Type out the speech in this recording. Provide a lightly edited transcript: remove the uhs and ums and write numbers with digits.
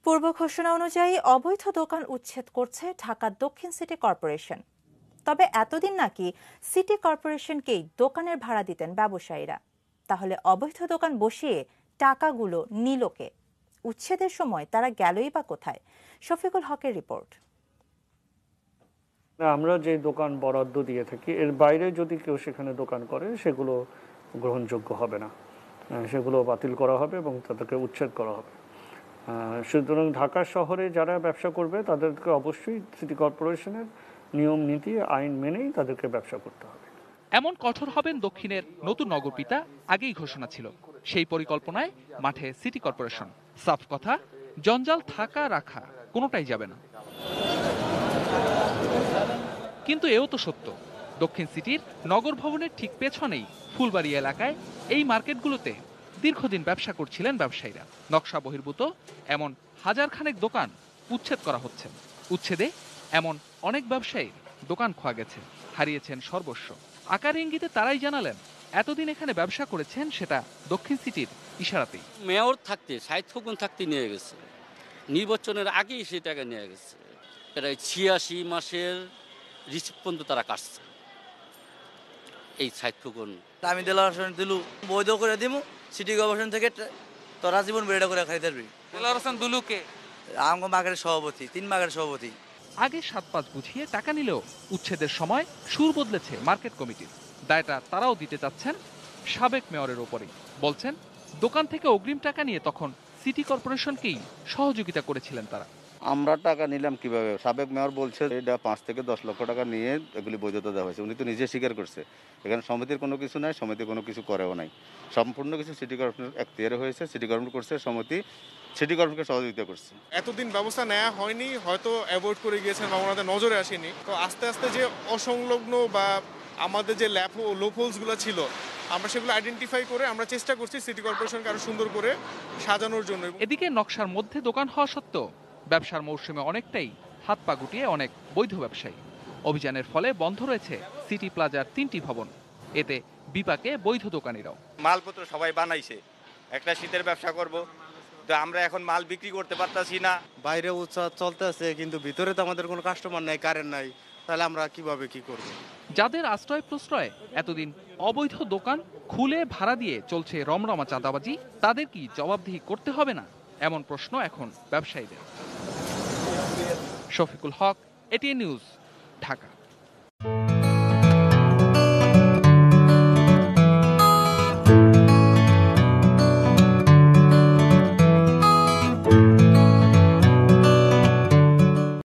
পূর্ব ঘোষণা অনুযায়ী অবৈধ দোকান উচ্ছেদ করছে ঢাকা দক্ষিণ সিটি কর্পোরেশন। তবে এতদিন নাকি সিটি কর্পোরেশনকেই দোকানের ভাড়া দিতেন ব্যবসায়ীরা। তাহলে অবৈধ দোকান বসিয়ে টাকাগুলো নিল কে? উচ্ছেদের সময় তারা গেলই বা কোথায়? শফিকুল হকের রিপোর্ট। আমরা যে দোকান বরাদ্দ দিয়ে থাকি এর বাইরে যদি কেউ সেখানে দোকান করে সেগুলো গ্রহণযোগ্য হবে না, সেগুলো বাতিল করা হবে এবং তাদেরকে উচ্ছেদ করা হবে। সুতরাং ঢাকা শহরে যারা ব্যবসা করবে তাদেরকে অবশ্যই সিটি কর্পোরেশনের নিয়ম নীতি আইন মেনেই তাদেরকে ব্যবসা করতে হবে। এমন কঠোর হবেন দক্ষিণের নতুন নগরপিতা আগেই ঘোষণা ছিল। সেই পরিকল্পনায় মাঠে সিটি কর্পোরেশন। সাফ কথা, জঞ্জাল থাকা রাখা কোনোটাই যাবে না। কিন্তু এও তো সত্য, দক্ষিণ সিটির নগর ভবনের ঠিক পেছনেই ফুলবাড়ি এলাকায় এই মার্কেটগুলোতে দীর্ঘদিন ব্যবসা করছিলেন ব্যবসায়ীরা। নকশা বহির্ভূত এমন হাজারখানেক দোকান উচ্ছেদ করা হচ্ছে। উচ্ছেদে এমন অনেক ব্যবসায়ীর দোকান খোয়া গেছে, হারিয়েছেন সর্বস্ব। আকার ইঙ্গিতে তারাই জানালেন এতদিন এখানে ব্যবসা করেছেন সেটা দক্ষিণ সিটির ইশারাতেই। মেয়র থাকতে সাহিত্য ফকুন থাকতে নিয়ে গেছে, নির্বাচনের আগেই সে টাকা নিয়ে গেছে। প্রায় ৮৬ মাসের রিসিপ্ট পর্যন্ত তারা কাটছে। এই সাহিত্য ফকুন আমি দিলু বৈধ করে দিব সিটি কর্পোরেশন থেকে তোরা জীবন বেড়া করে খাইতে পারবি। দুলুকে আমগো মাগের সভাপতি, ৩ মাগের সভাপতি। আগে ৭-৫ বুঝিয়ে টাকা নিলেও উচ্ছেদের সময় সুর বদলেছে মার্কেট কমিটির। দায়টা তারাও দিতে চাচ্ছেন সাবেক মেয়রের ওপরেই। বলছেন দোকান থেকে অগ্রিম টাকা নিয়ে তখন সিটি কর্পোরেশনকেই সহযোগিতা করেছিলেন তারা। আমরা টাকা নিলাম কিভাবে? সাবেক মেয়র বলছে এটা ৫ থেকে ১০ লক্ষ টাকা নিয়ে এগুলি বৈধতা দেওয়া হয়েছে। উনি তো নিজে স্বীকার করছে। এখানে সমিতির কোনো কিছু নাই, সমিতি কোনো কিছু করেও নাই। সম্পূর্ণ কিছু সিটি কর্পোরেশনের এখতিয়ারে হয়েছে। সিটি কর্পোরেশন করছে, সমিতি সিটি কর্পোরেশনকে সহযোগিতা করছে। এতদিন ব্যবস্থা নেওয়া হয়নি, হয়তো অ্যাভয়েড করে গিয়েছেন বা ওনাদের নজরে আসেনি। তো আস্তে আস্তে যে অসংলগ্ন বা আমাদের যে লোপহোলসগুলো ছিল আমরা সেগুলো আইডেন্টিফাই করে আমরা চেষ্টা করছি সিটি কর্পোরেশনকে আরো সুন্দর করে সাজানোর জন্য। এদিকে নকশার মধ্যে দোকান হওয়া সত্ত্বেও ব্যবসার মৌসুমে অনেকটাই হাত পা গুটিয়ে অনেক বৈধ ব্যবসায়ী। অভিযানের ফলে বন্ধ রয়েছে সিটি প্লাজার 3টি ভবন। এতে বিপাকে বৈধ দোকানিরাও। মালপত্র সবাই বানাইছে, একটা শীতের ব্যবসা করব, তো আমরা এখন মাল বিক্রি করতে পারতাছি না। বাইরে উৎসাহ চলতেছে কিন্তু ভিতরে তো আমাদের কোনো কাস্টমার নাই, কারেন্ট নাই, তাহলে আমরা কিভাবে কি করব? যাদের আশ্রয় প্রশ্রয় এতদিন অবৈধ দোকান খুলে ভাড়া দিয়ে চলছে রমরমা চাঁদাবাজি, তাদের কি জবাবদিহি করতে হবে না? এমন প্রশ্ন এখন ব্যবসায়ীদের। শফিকুল হক, এটিএন নিউজ, ঢাকা।